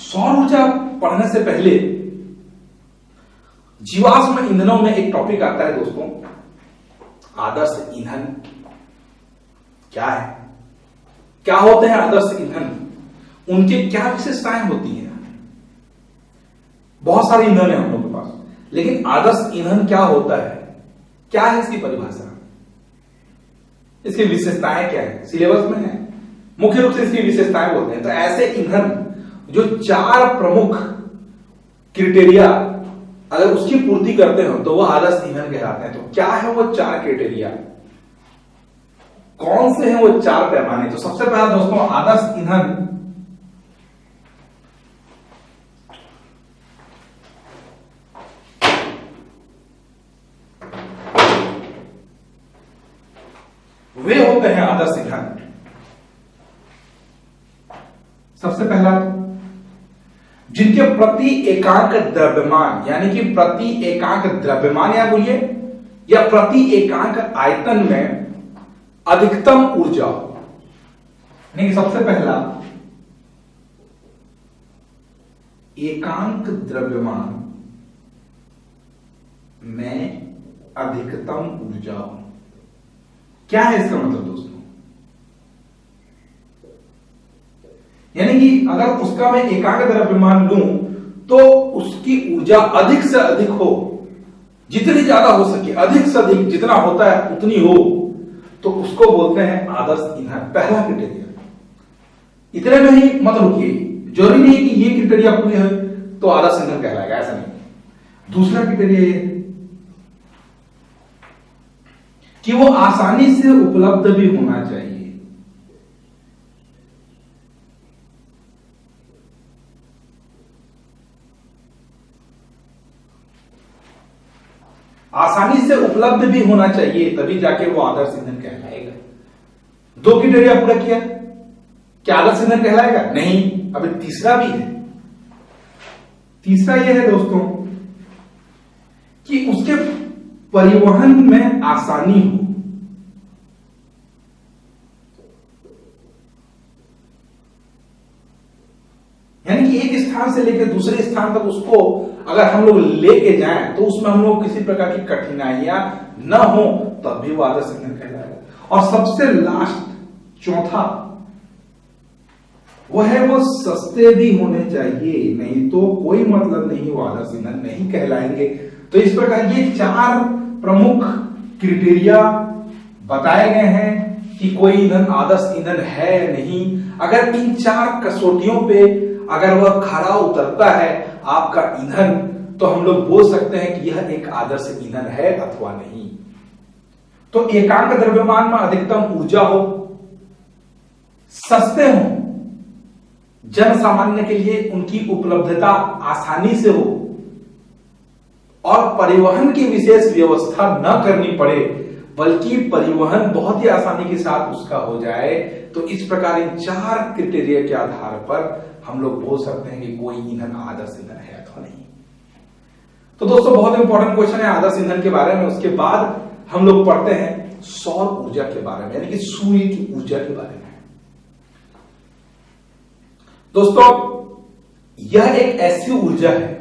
सौर ऊर्जा पढ़ने से पहले जीवाश्म ईंधनों में एक टॉपिक आता है दोस्तों, आदर्श ईंधन क्या है, क्या होते हैं आदर्श ईंधन, उनके क्या विशेषताएं होती हैं। बहुत सारे ईंधन है हम लोग के पास, लेकिन आदर्श ईंधन क्या होता है, क्या है इसकी परिभाषा, इसकी विशेषताएं क्या है, सिलेबस में है। मुख्य रूप से इसकी विशेषताएं बोलते हैं। तो ऐसे ईंधन जो 4 प्रमुख क्राइटेरिया अगर उसकी पूर्ति करते हो तो वो आदर्श ईंधन कहलाते हैं। तो क्या है वो 4 क्राइटेरिया, कौन से हैं वो 4 पैमाने। तो सबसे पहला दोस्तों आदर्श ईंधन वे होते हैं आदर्श ईंधन। सबसे पहला जिनके प्रति एकांक द्रव्यमान यानी कि प्रति एकांक द्रव्यमान या बोलिए या प्रति एकांक आयतन में अधिकतम ऊर्जा, यानी कि सबसे पहला एकांक द्रव्यमान में अधिकतम ऊर्जा। क्या है इसका मतलब दोस्तों, यानी कि अगर उसका मैं एकांक द्रव्यमान लूं तो उसकी ऊर्जा अधिक से अधिक हो, जितनी ज्यादा हो सके, अधिक से अधिक जितना होता है उतनी हो, तो उसको बोलते हैं आदर्श ईंधन। पहला क्राइटेरिया। इतने में ही मत रुकिए, जरूरी नहीं कि ये क्राइटेरिया पूरे हो तो आदर्श ईंधन कहलाएगा, ऐसा नहीं। दूसरा क्राइटेरिया ये कि वो आसानी से उपलब्ध भी होना चाहिए। आसानी से उपलब्ध भी होना चाहिए, तभी जाके वो आदर्श ईंधन कहलाएगा। 2 क्राइटेरिया पूरा किया, क्या आदर्श ईंधन कहलाएगा? नहीं। अभी तीसरा भी है। तीसरा यह है दोस्तों कि उसके परिवहन में आसानी हो। यानी कि एक स्थान से लेकर दूसरे स्थान तक उसको अगर हम लोग लेके जाएं तो उसमें हम लोग किसी प्रकार की कठिनाइयां न हो, तब भी वो आदर्श ईंधन कहलाएगा। और सबसे लास्ट चौथा वो है वो सस्ते भी होने चाहिए, नहीं तो कोई मतलब नहीं, वो आदर्श ईंधन नहीं कहलाएंगे। तो इस प्रकार ये 4 प्रमुख क्राइटेरिया बताए गए हैं कि कोई ईंधन आदर्श ईंधन है नहीं। अगर इन 4 कसौटियों पे अगर वह खरा उतरता है आपका ईंधन, तो हम लोग बोल सकते हैं कि यह एक आदर्श ईंधन है अथवा नहीं। तो एकांक द्रव्यमान में अधिकतम ऊर्जा हो, सस्ते हो, जन सामान्य के लिए उनकी उपलब्धता आसानी से हो, और परिवहन की विशेष व्यवस्था न करनी पड़े, बल्कि परिवहन बहुत ही आसानी के साथ उसका हो जाए। तो इस प्रकार इन 4 क्राइटेरिया के आधार पर हम लोग बोल सकते हैं कि कोई ईंधन आदर्श ईंधन है अथवा नहीं। तो दोस्तों बहुत इंपॉर्टेंट क्वेश्चन है आदर्श ईंधन के बारे में। उसके बाद हम लोग पढ़ते हैं सौर ऊर्जा के बारे में, यानी कि सूर्य की ऊर्जा के बारे में। दोस्तों यह एक ऐसी ऊर्जा है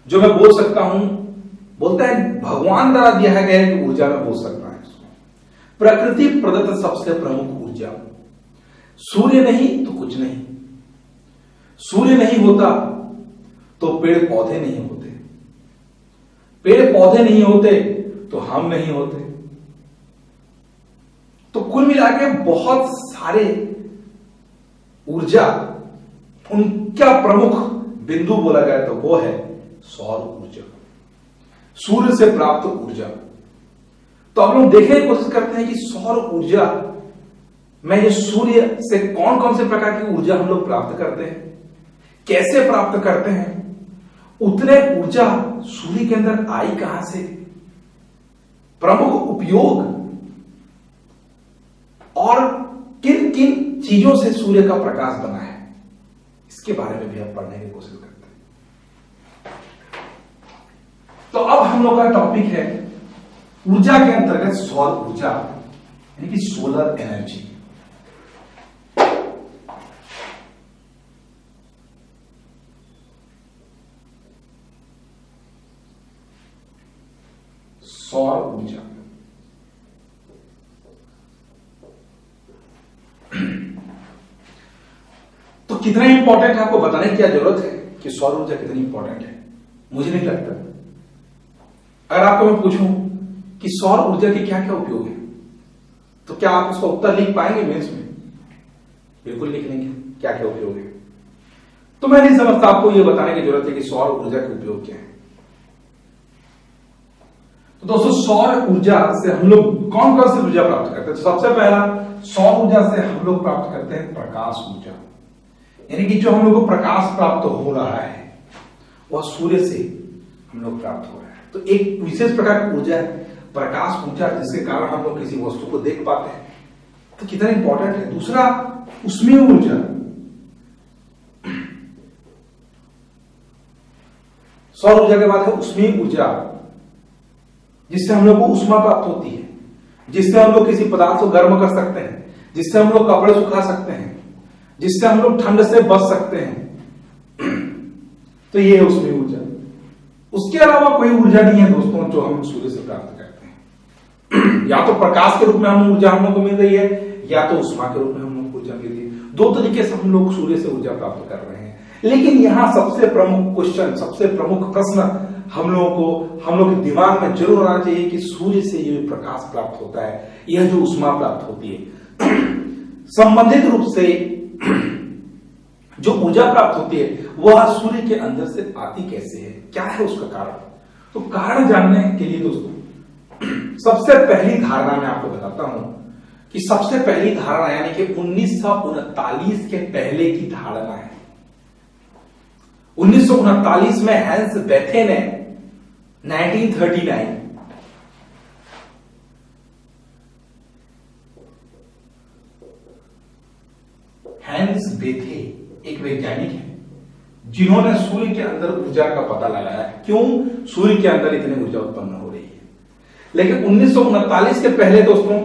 जो मैं बोल सकता हूं, बोलता है भगवान द्वारा दिया गया है कि ऊर्जा में बोल सकता है इसको, प्रकृति प्रदत्त सबसे प्रमुख ऊर्जा। सूर्य नहीं तो कुछ नहीं, सूर्य नहीं होता तो पेड़ पौधे नहीं होते, पेड़ पौधे नहीं होते तो हम नहीं होते। तो कुल मिला के बहुत सारे ऊर्जा, उनका प्रमुख बिंदु बोला जाए तो वो है सौर ऊर्जा, सूर्य से प्राप्त ऊर्जा। तो हम लोग देखने की कोशिश करते हैं कि सौर ऊर्जा में ये सूर्य से कौन कौन से प्रकार की ऊर्जा हम लोग प्राप्त करते हैं, कैसे प्राप्त करते हैं, उतने ऊर्जा सूर्य के अंदर आई कहां से, प्रमुख उपयोग और किन किन चीजों से सूर्य का प्रकाश बना है, इसके बारे में भी हम पढ़ने की कोशिश करते हैं। तो अब हम लोग का टॉपिक है ऊर्जा के अंतर्गत सौर ऊर्जा, यानी कि सोलर एनर्जी। सौर ऊर्जा। तो कितना इंपॉर्टेंट है आपको बताने की क्या जरूरत है कि सौर ऊर्जा कितनी इंपॉर्टेंट है? मुझे नहीं लगता। अगर आपको मैं पूछूं कि सौर ऊर्जा के क्या क्या उपयोग है, तो क्या आप उसका उत्तर लिख पाएंगे मेंस में? बिल्कुल लिख लेंगे क्या क्या उपयोग है। तो मैं नहीं समझता आपको यह बताने की जरूरत है कि सौर ऊर्जा के उपयोग क्या है। तो दोस्तों, सौर ऊर्जा से हम लोग कौन कौन सी ऊर्जा प्राप्त करते हैं? तो सबसे पहला, सौर ऊर्जा से हम लोग प्राप्त करते हैं प्रकाश ऊर्जा। यानी कि जो हम लोग को प्रकाश प्राप्त हो रहा है वह सूर्य से हम लोग प्राप्त हो रहा है। तो एक विशेष प्रकार की ऊर्जा है प्रकाश ऊर्जा, जिसके कारण हम लोग किसी वस्तु को देख पाते हैं। तो कितना इंपॉर्टेंट है। दूसरा, उष्मीय ऊर्जा। सौर ऊर्जा के बाद है उष्मीय ऊर्जा, जिससे हम लोग को ऊष्मा प्राप्त होती है, जिससे हम लोग किसी पदार्थ को गर्म कर सकते हैं, जिससे हम लोग कपड़े सुखा सकते हैं, जिससे हम लोग ठंड से बच सकते हैं। तो ये है उष्मीय ऊर्जा। उसके अलावा कोई ऊर्जा नहीं है दोस्तों जो हम सूर्य से प्राप्त करते हैं। या तो प्रकाश के रूप में हम ऊर्जा हम लोग को मिल रही है, या तो उष्मा के रूप में हम लोग को ऊर्जा मिल रही है। दो तरीके से हम लोग सूर्य से ऊर्जा प्राप्त कर रहे हैं। लेकिन यहां सबसे प्रमुख क्वेश्चन, सबसे प्रमुख प्रश्न हम लोग के दिमाग में जरूर आना चाहिए कि सूर्य से ये प्रकाश प्राप्त होता है, यह जो उष्मा प्राप्त होती है, संबंधित रूप से जो ऊर्जा प्राप्त होती है वह सूर्य के अंदर से आती कैसे है, क्या है उसका कारण? तो कारण जानने के लिए दोस्तों, सबसे पहली धारणा मैं आपको बताता हूं कि सबसे पहली धारणा यानी कि 1939 के पहले की धारणा है। 1939 में हैंस बेथे ने 1939 हैंस बेथे एक वैज्ञानिक है जिन्होंने सूर्य के अंदर ऊर्जा का पता लगाया, क्यों सूर्य के अंदर इतनी ऊर्जा उत्पन्न हो रही है। लेकिन 1939 के पहले दोस्तों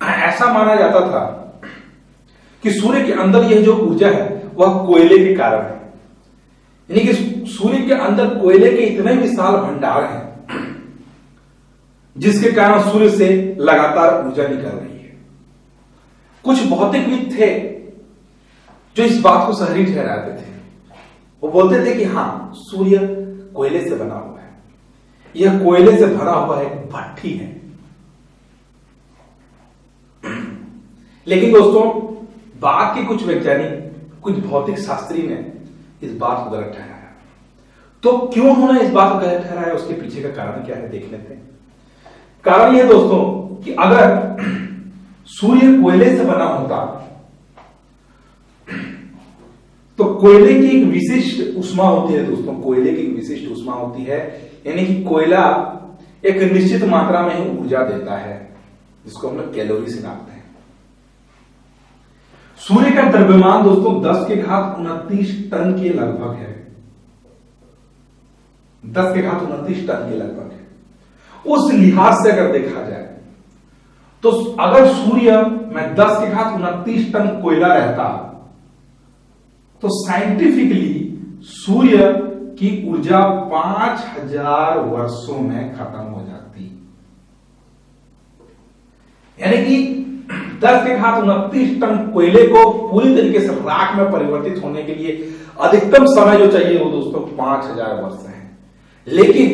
ऐसा माना जाता था कि सूर्य के अंदर यह जो ऊर्जा है वह कोयले के कारण है। यानी कि सूर्य के अंदर कोयले के इतने विशाल भंडार हैं जिसके कारण सूर्य से लगातार ऊर्जा निकल रही है। कुछ भौतिकविद थे जो इस बात को सही ठहराते थे। वो बोलते थे कि हां, सूर्य कोयले से बना हुआ है, यह कोयले से भरा हुआ एक भट्ठी है। लेकिन दोस्तों, बाद के कुछ वैज्ञानिक, कुछ भौतिक शास्त्री ने इस बात को गलत ठहराया। तो क्यों उन्होंने इस बात को गलत ठहराया, उसके पीछे का कारण क्या है देख लेते हैं। कारण यह दोस्तों कि अगर सूर्य कोयले से बना होता तो कोयले की एक विशिष्ट ऊष्मा होती है दोस्तों, कोयले की एक विशिष्ट ऊष्मा होती है। यानी कि कोयला एक निश्चित मात्रा में ही ऊर्जा देता है, जिसको हम लोग कैलोरी से नापते हैं। सूर्य का द्रव्यमान दोस्तों 10⁻29 टन के लगभग है। 10⁻29 टन के लगभग है। उस लिहाज से अगर देखा जाए तो अगर सूर्य में 10⁻29 टन कोयला रहता तो साइंटिफिकली सूर्य की ऊर्जा 5000 वर्षों में खत्म हो जाती। यानी कि 10⁻29 टन कोयले को पूरी तरीके से राख में परिवर्तित होने के लिए अधिकतम समय जो चाहिए वो दोस्तों 5000 वर्ष है। लेकिन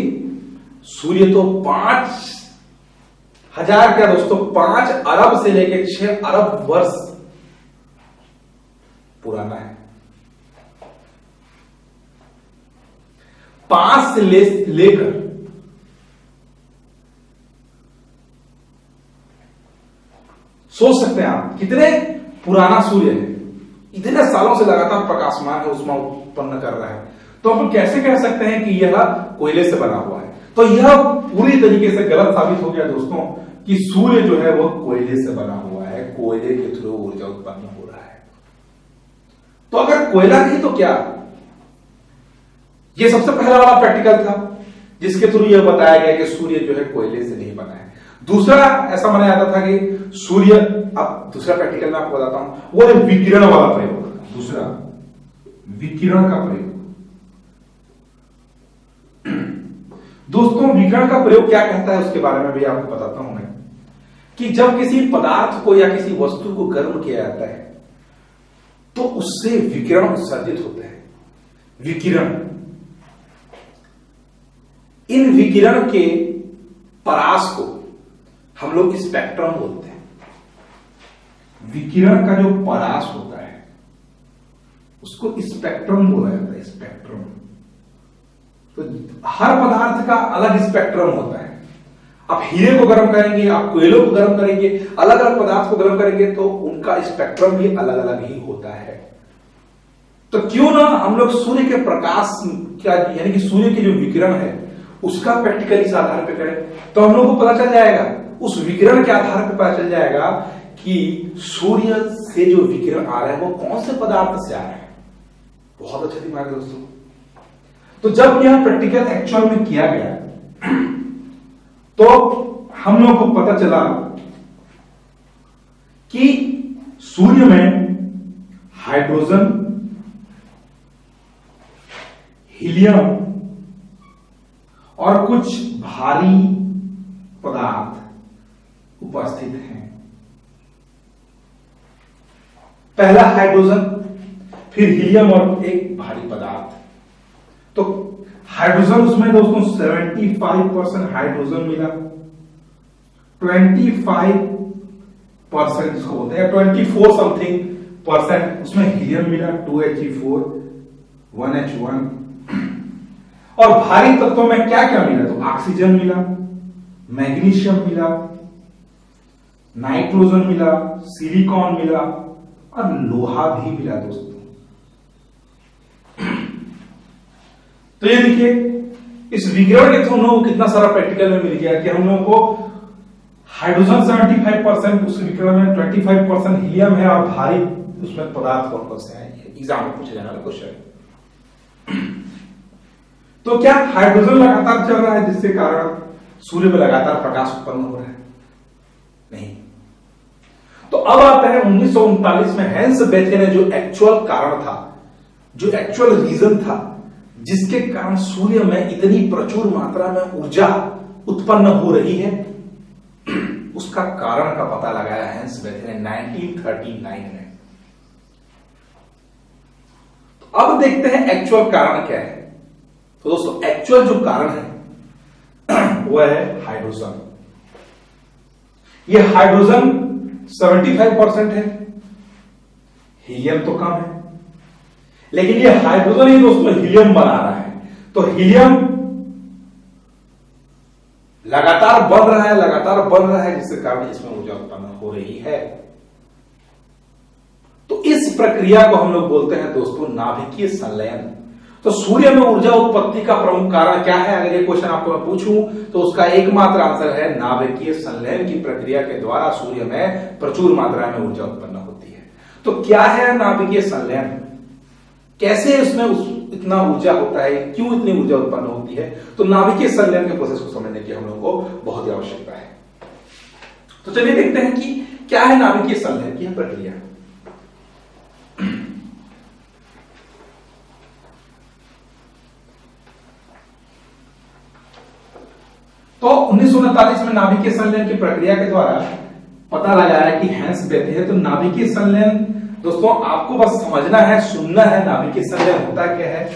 सूर्य तो 5000 क्या दोस्तों, 5 अरब से लेकर 6 अरब वर्ष पुराना है। 5 से लेकर सोच सकते हैं आप कितने पुराना सूर्य है, इतने सालों से लगातार प्रकाशमान है, ऊष्मा उत्पन्न कर रहा है। तो हम कैसे कह सकते हैं कि यह कोयले से बना हुआ है? तो यह पूरी तरीके से गलत साबित हो गया दोस्तों कि सूर्य जो है वह कोयले से बना हुआ है, कोयले के थ्रू ऊर्जा उत्पन्न हो रहा है। तो अगर कोयला नहीं तो क्या? यह सबसे पहला वाला प्रैक्टिकल था जिसके थ्रू यह बताया गया कि सूर्य जो है कोयले से नहीं बना है। दूसरा ऐसा माना जाता था कि सूर्य, अब दूसरा प्रैक्टिकल मैं आपको बताता हूं, वो है विकिरण वाला प्रयोग। दूसरा विकिरण का प्रयोग। दोस्तों विकिरण का प्रयोग क्या कहता है उसके बारे में भी आपको बताता हूं मैं, कि जब किसी पदार्थ को या किसी वस्तु को गर्म किया जाता है तो उससे विकिरण उत्सर्जित होते हैं। विकिरण, इन विकिरण के परास को हम लोग स्पेक्ट्रम बोलते हैं। विकिरण का जो परास होता है उसको स्पेक्ट्रम बोला जाता है। स्पेक्ट्रम, तो हर पदार्थ का अलग स्पेक्ट्रम होता है। आप हीरे को गर्म करेंगे, आप कोयलों को गर्म करेंगे, अलग अलग पदार्थ को गर्म करेंगे तो उनका स्पेक्ट्रम भी अलग अलग ही होता है। तो क्यों ना हम लोग सूर्य के प्रकाश का, यानी कि सूर्य की जो विकिरण है उसका प्रैक्टिकल इस आधार पर करें, तो हम लोग को पता चल जाएगा, उस विकिरण के आधार पर पता चल जाएगा कि सूर्य से जो विकिरण आ रहा है वो कौन से पदार्थ से आ रहा है। बहुत अच्छा दिमाग है दोस्तों। तो जब यह प्रैक्टिकल एक्चुअल में किया गया तो हम लोग को पता चला कि सूर्य में हाइड्रोजन, हीलियम और कुछ भारी पदार्थ उपस्थित हैं। पहला हाइड्रोजन, फिर हीलियम और एक भारी पदार्थ। तो हाइड्रोजन उसमें दोस्तों 75% हाइड्रोजन मिला, 25% इसको बोलते हैं 24 समथिंग परसेंट उसमें हीलियम मिला, 2He4 1H1। और भारी तत्वों में क्या क्या मिला, तो ऑक्सीजन मिला, मैग्नीशियम मिला, नाइट्रोजन मिला, सिलिकॉन मिला और लोहा भी मिला दोस्तों। तो ये देखिए इस विकिरण के थ्रू हम लोगों को कितना सारा प्रैक्टिकल में मिल गया कि हम लोगों को हाइड्रोजन 75%, उस विकिरण में 25% हीलियम है और भारी उसमें पदार्थ कौन कौन से हैं, एग्जाम में पूछे जाने वाला क्वेश्चन। तो क्या हाइड्रोजन लगातार चल रहा है जिसके कारण सूर्य में लगातार प्रकाश उत्पन्न हो रहा है? नहीं। तो अब आता है 1939 में हैंस बेथे ने जो एक्चुअल कारण था, जो एक्चुअल रीजन था जिसके कारण सूर्य में इतनी प्रचुर मात्रा में ऊर्जा उत्पन्न हो रही है, उसका कारण का पता लगाया हैंस बेथे ने 1939 में। तो अब देखते हैं एक्चुअल कारण क्या है। तो दोस्तों एक्चुअल जो कारण है वो है हाइड्रोजन। ये हाइड्रोजन 75% है, हीलियम तो कम है, लेकिन ये हाइड्रोजन ही दोस्तों हीलियम बना रहा है। तो हीलियम लगातार बढ़ रहा है जिसके कारण इसमें ऊर्जा उत्पन्न हो रही है। तो इस प्रक्रिया को हम लोग बोलते हैं दोस्तों नाभिकीय संलयन। तो सूर्य में ऊर्जा उत्पत्ति का प्रमुख कारण क्या है? अगर ये क्वेश्चन आपको मैं पूछूं तो उसका एकमात्र आंसर है नाभिकीय संलयन की प्रक्रिया के द्वारा सूर्य में प्रचुर मात्रा में ऊर्जा उत्पन्न होती है। तो क्या है नाभिकीय संलयन, कैसे इसमें इतना ऊर्जा होता है, क्यों इतनी ऊर्जा उत्पन्न होती है? तो नाभिकीय संलयन के प्रोसेस को समझने की हम लोग को बहुत ही आवश्यकता है। तो चलिए देखते हैं कि क्या है नाभिकीय संलयन की प्रक्रिया। तो 1939 में नाभिकीय संलयन की प्रक्रिया के द्वारा पता लगाया कि हैंस बेथे है। तो नाभिकीय संलयन दोस्तों आपको बस समझना है, सुनना है, नाभिकीय संलयन होता क्या है।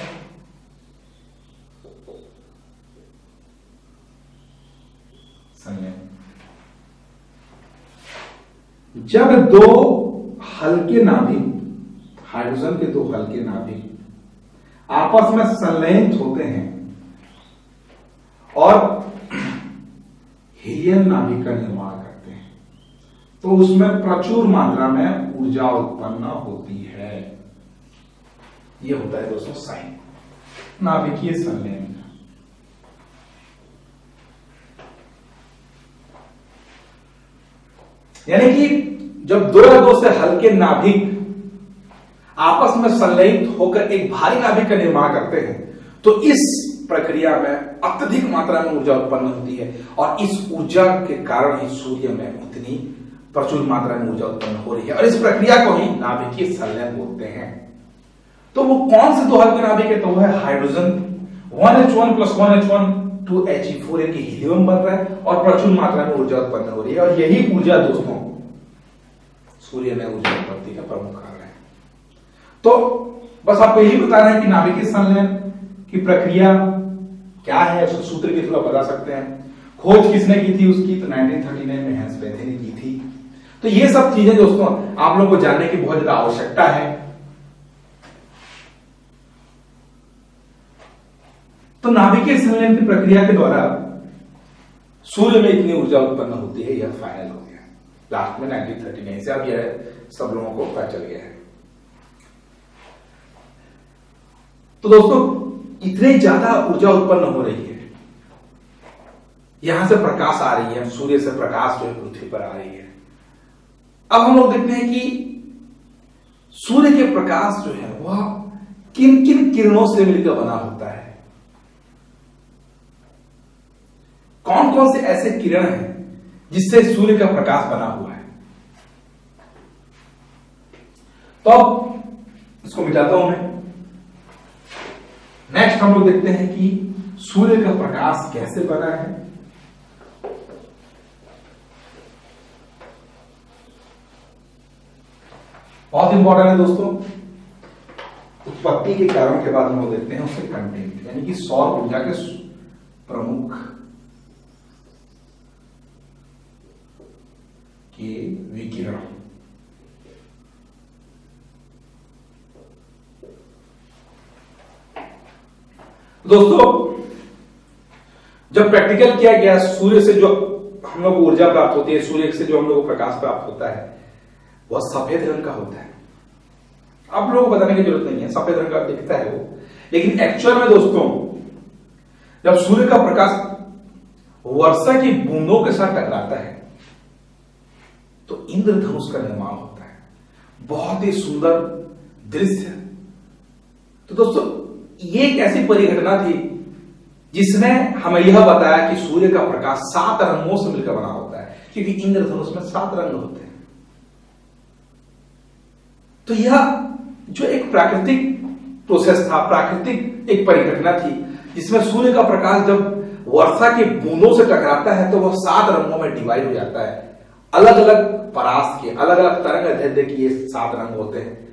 संलयन जब दो हल्के नाभिक, हाइड्रोजन के दो हल्के नाभिक आपस में संलयित होते हैं और हीलियम नाभिक का निर्माण करते हैं तो उसमें प्रचुर मात्रा में ऊर्जा उत्पन्न होती है। यह होता है दोस्तों साइन नाभिकीय संलयन। यानी कि जब दो या दो से हल्के नाभिक आपस में संलयित होकर एक भारी नाभिक का निर्माण करते हैं तो इस प्रक्रिया में अत्यधिक मात्रा में ऊर्जा उत्पन्न होती है और इस ऊर्जा के कारण ही सूर्य में इतनी प्रचुर मात्रा में ऊर्जा उत्पन्न हो रही है और इस प्रक्रिया को ही नाभिकीय संलयन बोलते हैं। तो वो कौन से दो हल्के नाभिक है? तो वो है हाइड्रोजन 1H1 + 1H1 H2He4 यानी हीलियम बन रहा है और प्रचुर मात्रा में ऊर्जा उत्पन्न हो रही है। और यही ऊर्जा दोस्तों सूर्य में ऊर्जा उत्पत्ति का प्रमुख कारण है। तो बस आपको यही बताना है कि नाभिकीय संलयन की प्रक्रिया क्या है, उसके सूत्र के थोड़ा बता सकते हैं। खोज किसने की थी उसकी, तो 1939 में हैंस बेथे ने की थी। तो ये सब चीजें दोस्तों आप लोगों को जानने की बहुत ज्यादा आवश्यकता है। तो नाभिकीय संलयन की प्रक्रिया के द्वारा सूर्य में इतनी ऊर्जा उत्पन्न होती है, यह फाइनल हो गया लास्ट में 1939 से। अब यह सब लोगों को पता चल गया है। तो दोस्तों इतनी ज्यादा ऊर्जा उत्पन्न हो रही है, यहां से प्रकाश आ रही है, सूर्य से प्रकाश जो है पृथ्वी पर आ रही है। अब हम लोग देखते हैं कि सूर्य के प्रकाश जो है वह किन किन किरणों से मिलकर बना होता है, कौन कौन से ऐसे किरण हैं जिससे सूर्य का प्रकाश बना हुआ है। तो अब इसको मिटाता हूं मैं। नेक्स्ट हम लोग देखते हैं कि सूर्य का प्रकाश कैसे बना है। बहुत इंपॉर्टेंट है दोस्तों। उत्पत्ति के कारण के बाद हम लोग देखते हैं उसके कंटेंट, यानी कि सौर ऊर्जा के प्रमुख के विकिरण। दोस्तों जब प्रैक्टिकल किया गया, सूर्य से जो हम लोग को ऊर्जा प्राप्त होती है, सूर्य से जो हम लोग को प्रकाश प्राप्त होता है वह सफेद रंग का होता है। आप लोगों को बताने की जरूरत नहीं है, सफेद रंग का दिखता है वो। लेकिन एक्चुअल में दोस्तों जब सूर्य का प्रकाश वर्षा की बूंदों के साथ टकराता है तो इंद्रधनुष का निर्माण होता है। बहुत ही सुंदर दृश्य। तो दोस्तों ये एक ऐसी परिघटना थी जिसने हमें यह बताया कि सूर्य का प्रकाश 7 रंगों से मिलकर बना होता है, क्योंकि इंद्रधनुष में 7 रंग होते हैं। तो यह जो एक प्राकृतिक प्रोसेस था, प्राकृतिक एक परिघटना थी, जिसमें सूर्य का प्रकाश जब वर्षा के बूंदों से टकराता है तो वह 7 रंगों में डिवाइड हो जाता है। अलग अलग परास के अलग अलग तरंग दैर्ध्य के ये 7 रंग होते हैं।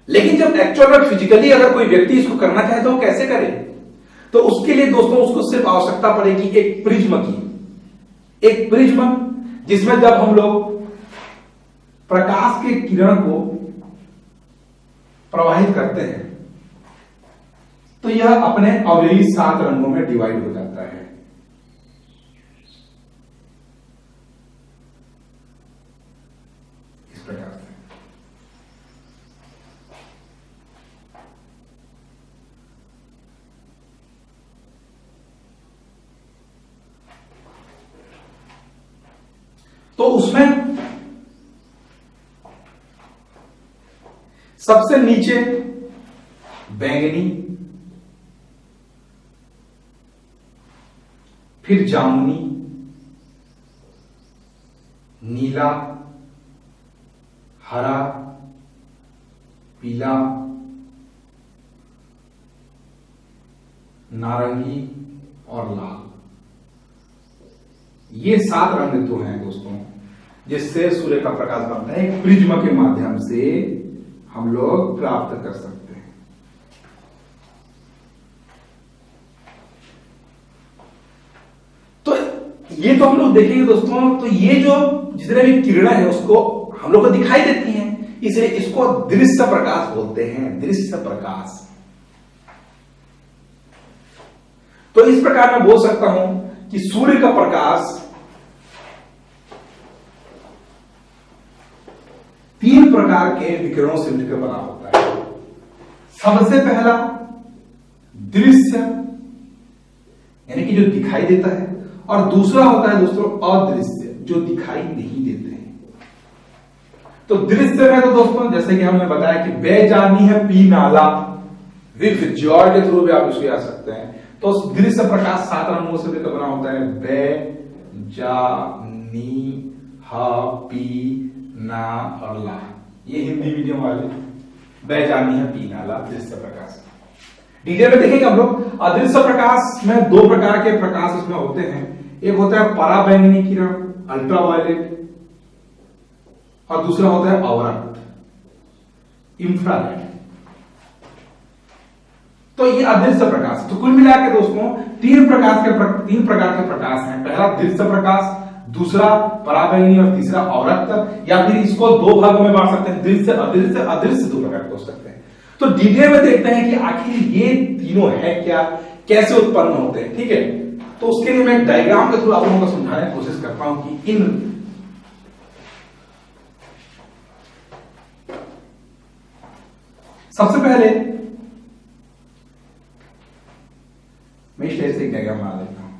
लेकिन जब एक्चुअल में फिजिकली अगर कोई व्यक्ति इसको करना चाहे तो वो कैसे करे? तो उसके लिए दोस्तों उसको सिर्फ आवश्यकता पड़ेगी एक प्रिज्म की। एक प्रिज्म जिसमें जब हम लोग प्रकाश के किरण को प्रवाहित करते हैं तो यह अपने अवयवी 7 रंगों में डिवाइड हो जाता है। इस प्रकार से तो उसमें सबसे नीचे बैंगनी, फिर जामुनी, नीला, हरा, पीला, नारंगी और लाल। ये 7 रंग तो हैं दोस्तों जिससे सूर्य का प्रकाश बनता है। एक प्रिज्म के माध्यम से हम लोग प्राप्त कर सकते हैं। तो ये तो हम लोग देखेंगे दोस्तों। तो ये जो जितने भी किरणें हैं उसको हम लोग को दिखाई देती हैं, इसलिए इसको दृश्य प्रकाश बोलते हैं। दृश्य प्रकाश। तो इस प्रकार मैं बोल सकता हूं कि सूर्य का प्रकाश 3 प्रकार के विकिरणों से मिलकर बना होता है। सबसे पहला दृश्य, यानी कि जो दिखाई देता है, और दूसरा होता है दोस्तों अदृश्य, जो दिखाई नहीं देते हैं। तो दृश्य में तो दोस्तों जैसे कि हमने बताया कि बेजानी है पी नाला, विथ जॉय के थ्रू भी आप इसको याद सकते हैं। तो दृश्य प्रकाश 7 रंगों से मिलकर बना होता है। बे, जा, नी, हा, पी, ना और ला। ये हिंदी मीडियम वाले बेजानी है पी नाला दृश्य प्रकाश। डिटेल में देखेंगे हम लोग। अदृश्य प्रकाश में दो प्रकार के प्रकाश इसमें होते हैं, एक होता है पराबैंगनी किरण अल्ट्रावायलेट, और दूसरा होता है अवरक्त इंफ्रारेड। तो ये अदृश्य प्रकाश। तो कुल मिला के दोस्तों तीन प्रकार के प्रकाश हैं। पहला दृश्य प्रकाश, दूसरा पराबैंगनी और तीसरा अवरक्त, या फिर इसको दो भागों में बांट सकते हैं, दृश्य अदृश्य, अदृश्य दो प्रकार के हो सकते हैं। तो डिटेल में देखते हैं कि आखिर ये तीनों है क्या, कैसे उत्पन्न होते हैं। ठीक है, तो उसके लिए मैं एक डायग्राम के थ्रू आप लोगों को समझाने की कोशिश करता हूं कि इन सबसे पहले मैं इस तरह से एक डायग्राम बना देता हूं।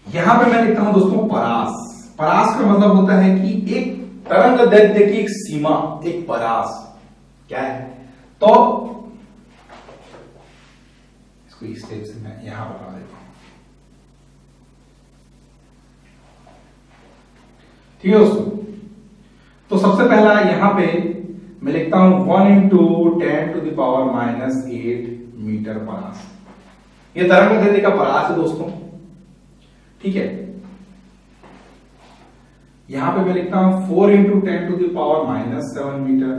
यहां पे मैं लिखता हूं दोस्तों परास। परास का मतलब होता है कि एक तरंग दैर्ध्य की एक सीमा, एक परास क्या है। तो इसको इस स्टेप से मैं यहां बता देता हूं। ठीक है दोस्तों, तो सबसे पहला यहां पे मैं लिखता हूं 1 इंटू 10⁻⁻8 मीटर परास। ये तरंग दैर्ध्य का परास है दोस्तों। ठीक है, यहां पे मैं लिखता हूं 4 इंटू 10⁻⁻7 मीटर।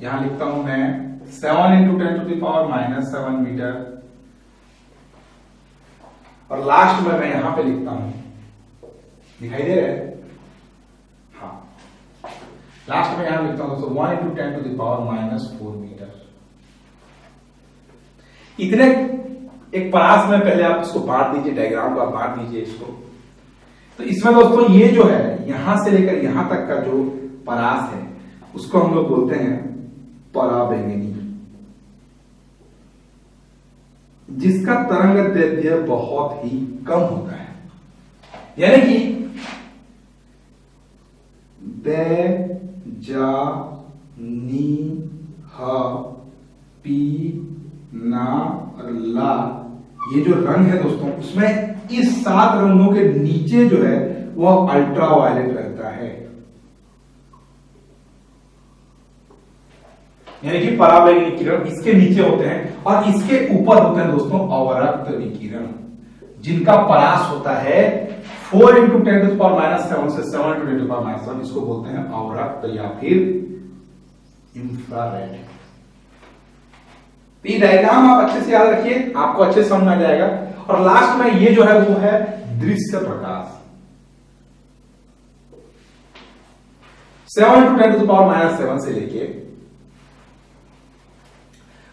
यहां लिखता हूं मैं 7 इंटू 10⁻⁻7 मीटर। और लास्ट में मैं यहां पे लिखता हूं, दिखाई दे रहा है? हाँ, लास्ट में यहां लिखता हूं दोस्तों 1 इंटू 10⁻⁻4 मीटर। इतने एक परास में पहले आप इसको बांट दीजिए, डायग्राम को आप बांट दीजिए इसको। तो इसमें दोस्तों ये जो है यहां से लेकर यहां तक का जो परास है उसको हम लोग बोलते हैं पराबैंगनी, जिसका तरंग दैर्ध्य बहुत ही कम होता है। यानी कि बै जा नी ह पी ना और ला, ये जो रंग है दोस्तों उसमें इस 7 रंगों के नीचे जो है वह अल्ट्रावायलेट रहता है। यानी कि पराबैंगनी किरण इसके नीचे होते हैं और इसके ऊपर होते हैं दोस्तों अवरक्त विकिरण, जिनका परास होता है 4 इंटू 10⁻⁻7 से 7 इंटू 10⁻⁻7। इसको बोलते हैं अवरक्त या फिर इंफ्रारेड। तो ये डायग्राम आप अच्छे से याद रखिए, आपको अच्छे से समझ आ जाएगा। और लास्ट में ये जो है वो है दृश्य प्रकाश। 7 इंटू 10⁻⁻7 से लेके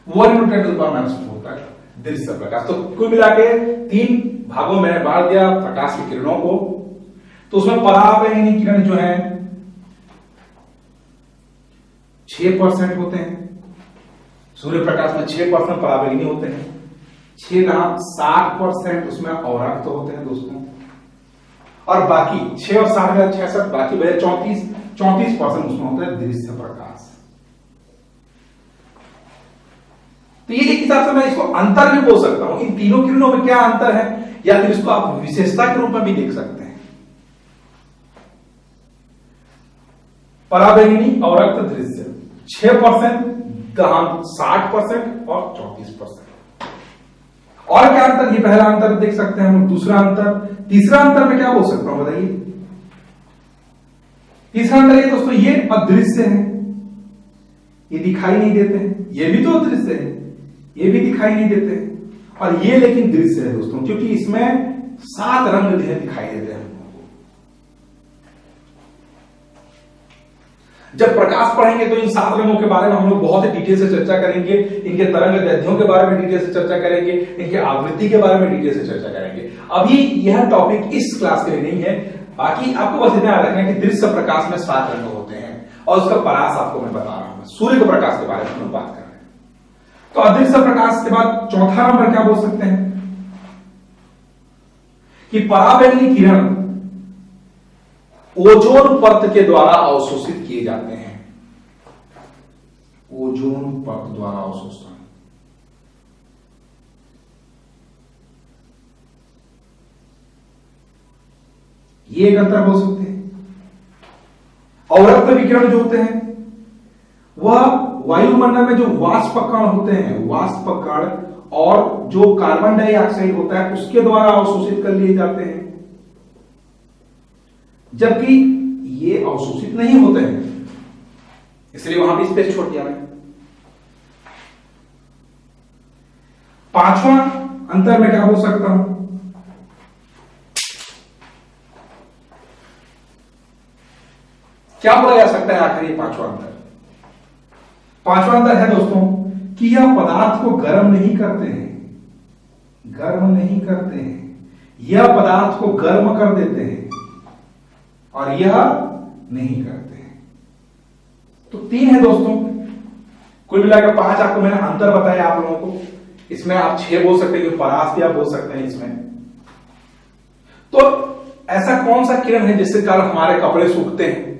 1 इंटू 10⁻⁻4 तक दृश्य प्रकाश। तो कुल मिला के 3 भागों में बांट दिया प्रकाश की किरणों को। तो उसमें पराबैंगनी किरण जो है 6% होते हैं। सूर्य प्रकाश में 6% पराबैंगनी होते हैं, 60% उसमें अवरक्त होते हैं दोस्तों। और बाकी 6 और 7 में 66, बाकी बचे 34% उसमें होता है दृश्य प्रकाश। तो ये एक हिसाब से मैं इसको अंतर भी बोल सकता हूं, इन तीनों किरणों में क्या अंतर है, या फिर इसको आप विशेषता के रूप में भी देख सकते हैं। पराबैंगनी, अवरक्त, दृश्य 6%, दहान 60% और 34%। और क्या अंतर, ये पहला अंतर देख सकते हैं हम। दूसरा अंतर, तीसरा अंतर में क्या बोल सकता हूं बताइए। तीसरा अंतर ये दोस्तों ये अदृश्य है, ये दिखाई नहीं देते हैं। ये भी तो अदृश्य है, ये भी दिखाई नहीं देते हैं। और ये लेकिन दृश्य है दोस्तों, क्योंकि इसमें 7 रंग जो है दिखाई देते हैं। जब प्रकाश पढ़ेंगे तो इन 7 रंगों के बारे में हम लोग बहुत ही डिटेल से चर्चा करेंगे, इनके तरंग दैर्ध्यों के बारे में डिटेल से चर्चा करेंगे, इनके आवृत्ति के बारे में डिटेल से चर्चा करेंगे। अभी यह टॉपिक इस क्लास के लिए नहीं है। बाकी आपको बस इतना याद रखना है कि दृश्य प्रकाश में 7 रंग होते हैं और उसका परास आपको मैं बता रहा हूं। सूर्य के प्रकाश के बारे में हम लोग बात कर रहे हैं। तो अदृश्य प्रकाश के बाद चौथा नंबर क्या बोल सकते हैं कि पराबैंगनी किरण ओजोन परत के द्वारा अवशोषित किए जाते हैं। ओजोन परत द्वारा अवशोषण, ये एक अंतर हो सकते हैं। अवरक्त विकिरण जो होते हैं वह वायुमंडल में जो वाष्प कण होते हैं, वाष्प कण और जो कार्बन डाइऑक्साइड होता है उसके द्वारा अवशोषित कर लिए जाते हैं, जबकि ये अवशोषित नहीं होते हैं, इसलिए वहां भी स्पेस छोड़ दिया मैंने। पांचवा अंतर में क्या बोल सकता हूं, क्या बोला जा सकता है आखिर ये पांचवा अंतर? पांचवा अंतर है दोस्तों कि यह पदार्थ को गर्म नहीं करते हैं, गर्म नहीं करते हैं, यह पदार्थ को गर्म कर देते हैं और यह नहीं करते हैं। तो तीन है दोस्तों, कुल मिलाकर 5 आपको मैंने अंतर बताया आप लोगों को। इसमें आप 6 बोल सकते हैं, परास भी आप बोल सकते हैं इसमें। तो ऐसा कौन सा किरण है जिससे कारण हमारे कपड़े सूखते हैं?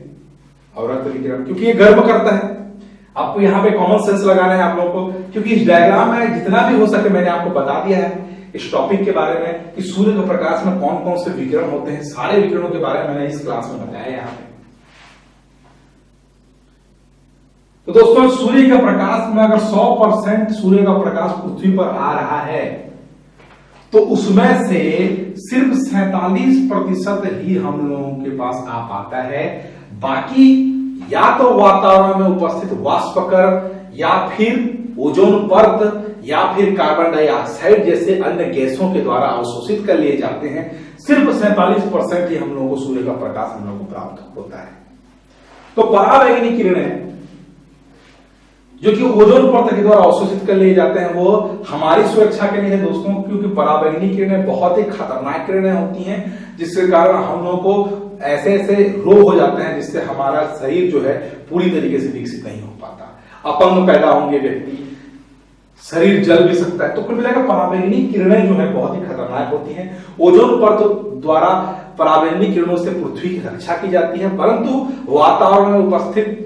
अवरक्त विकिरण, क्योंकि ये गर्म करता है। आपको यहां पे कॉमन सेंस लगाना है आप लोगों को, क्योंकि इस डायग्राम में जितना भी हो सके मैंने आपको बता दिया है इस टॉपिक के बारे में कि सूर्य के प्रकाश में कौन कौन से विकिरण होते हैं। सारे विकिरणों के बारे में मैंने इस क्लास में बताया यहां पे। तो दोस्तों सूर्य का प्रकाश में अगर 100% सूर्य का प्रकाश पृथ्वी पर आ रहा है तो उसमें से सिर्फ 47% ही हम लोगों के पास आ पाता है। बाकी या तो वातावरण में उपस्थित वाष्प कण या फिर ओजोन परत या फिर कार्बन डाइऑक्साइड जैसे अन्य गैसों के द्वारा अवशोषित कर लिए जाते हैं। सिर्फ 47% ही हम लोगों को सूर्य का प्रकाश हम लोगों को प्राप्त होता है। तो पराबैंगनी किरणें जो कि ओजोन परत के द्वारा अवशोषित कर लिए जाते हैं वो हमारी सुरक्षा के लिए है दोस्तों, क्योंकि पराबैंगनी किरणें बहुत ही खतरनाक किरणें होती हैं जिसके कारण हम लोगों को ऐसे ऐसे रोग हो जाते हैं जिससे हमारा शरीर जो है पूरी तरीके से विकसित नहीं हो पाता, अपंग पैदा होंगे व्यक्ति, शरीर जल भी सकता है। तो कुल मिलाकर पराबैंगनी किरणें जो है बहुत ही खतरनाक होती हैं। ओजोन परत द्वारा पराबैंगनी किरणों से पृथ्वी की रक्षा की जाती है, परंतु वातावरण में उपस्थित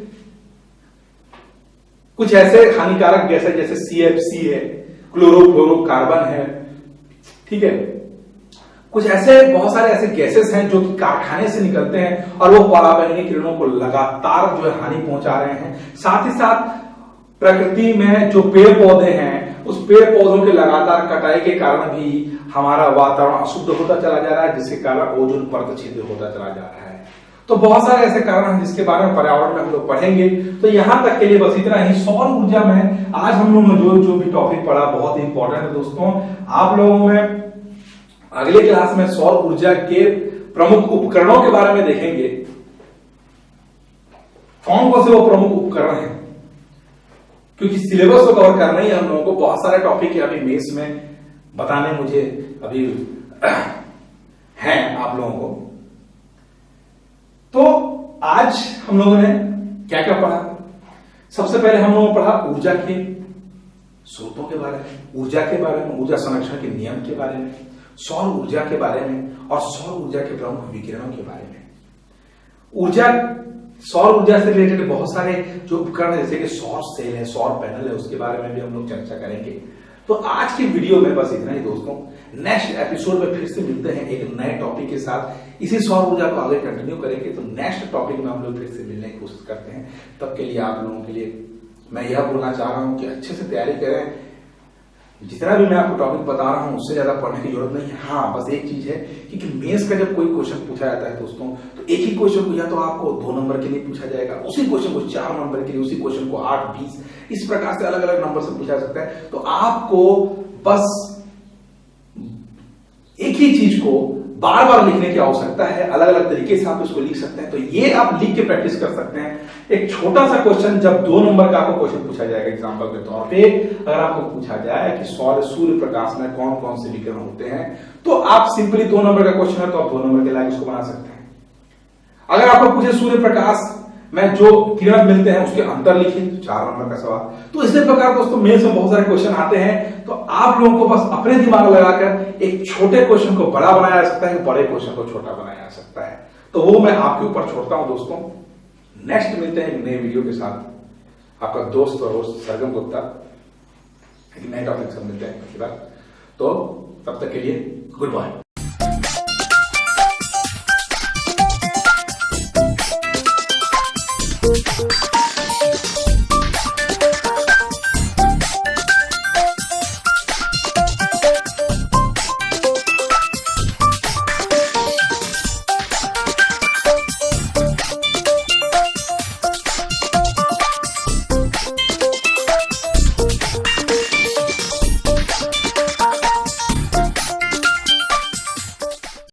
कुछ ऐसे हानिकारक गैस है जैसे CFC है, क्लोरोफ्लोरोकार्बन है, ठीक है, कुछ ऐसे बहुत सारे ऐसे गैसेस हैं जो कि कारखाने से निकलते हैं और वो पराबैंगनी किरणों को लगातार जो है हानि पहुंचा रहे हैं। साथ ही साथ प्रकृति में जो पेड़ पौधे हैं उस पेड़ पौधों के लगातार कटाई के कारण भी हमारा वातावरण अशुद्ध होता चला जा रहा है, जिसके कारण ओजोन परत छिद्र होता चला जा रहा है। तो बहुत सारे ऐसे कारण हैं जिसके बारे में पर्यावरण में हम लोग पढ़ेंगे। तो यहां तक के लिए बस इतना ही। सौर ऊर्जा में आज हम लोगों ने जो भी टॉपिक पढ़ा बहुत ही इंपॉर्टेंट है दोस्तों। आप लोगों में अगले क्लास में सौर ऊर्जा के प्रमुख उपकरणों के बारे में देखेंगे, कौन कौन से वो प्रमुख उपकरण हैं, क्योंकि सिलेबस को कवर करना ही हम लोगों को। बहुत सारे टॉपिक है अभी मेंस में बताने मुझे अभी हैं आप लोगों को। तो आज हम लोगों ने क्या क्या पढ़ा? सबसे पहले हम लोगों ने पढ़ा ऊर्जा के स्रोतों के बारे में, ऊर्जा के बारे में, ऊर्जा संरक्षण के नियम के बारे में, सौर ऊर्जा के बारे में और सौर ऊर्जा के प्रमुख विकिरणों के बारे में। सौर ऊर्जा से रिलेटेड बहुत सारे जो उपकरण जैसे कि सौर सेल है, सौर पैनल है, उसके बारे में भी हम लोग चर्चा करेंगे। तो आज की वीडियो में बस इतना ही दोस्तों। नेक्स्ट एपिसोड में फिर से मिलते हैं एक नए टॉपिक के साथ। इसी सौर ऊर्जा को आगे कंटिन्यू करेंगे। तो नेक्स्ट टॉपिक में हम लोग फिर से मिलने की कोशिश करते हैं। तब के लिए आप लोगों के लिए मैं यह बोलना चाह रहा हूं कि अच्छे से तैयारी करें। जितना भी मैं आपको टॉपिक बता रहा हूं उससे ज्यादा पढ़ने की जरूरत नहीं है। हाँ, बस एक चीज है कि मेंस का जब कोई क्वेश्चन पूछा जाता है दोस्तों, तो एक ही क्वेश्चन को या तो आपको 2 नंबर के लिए पूछा जाएगा, उसी क्वेश्चन को 4 नंबर के लिए, उसी क्वेश्चन को 8, 20 इस प्रकार से अलग अलग नंबर से पूछा जा सकता है। तो आपको बस एक ही चीज को बार बार लिखने की आवश्यकता है। अलग अलग तरीके से आप इसको लिख सकते हैं। तो ये आप लिख के प्रैक्टिस कर सकते हैं। एक छोटा सा क्वेश्चन जब 2 नंबर का आपको क्वेश्चन पूछा जाएगा एग्जांपल के तौर पे, अगर आपको पूछा जाए कि सूर्य प्रकाश में कौन कौन से विकिरण होते हैं, तो आप सिंपली 2 नंबर का क्वेश्चन है तो आप 2 नंबर के लायक उसको बना सकते हैं। अगर आपको पूछे सूर्य प्रकाश में जो किरण मिलते हैं उसके अंतर लिखिए, तो 4 नंबर का सवाल। तो इसी प्रकार दोस्तों मेंस में बहुत सारे क्वेश्चन आते हैं। तो आप लोगों को बस अपने दिमाग लगाकर एक छोटे क्वेश्चन को बड़ा बनाया जा सकता है, बड़े क्वेश्चन को छोटा बनाया जा सकता है। तो वो मैं आपके ऊपर छोड़ता हूं दोस्तों। नेक्स्ट मिलते हैं एक नए वीडियो के साथ। आपका दोस्त और होस्ट सरगम गुप्ता एक नए टॉपिक से मिलते हैं। तो तब तक के लिए गुड बाय।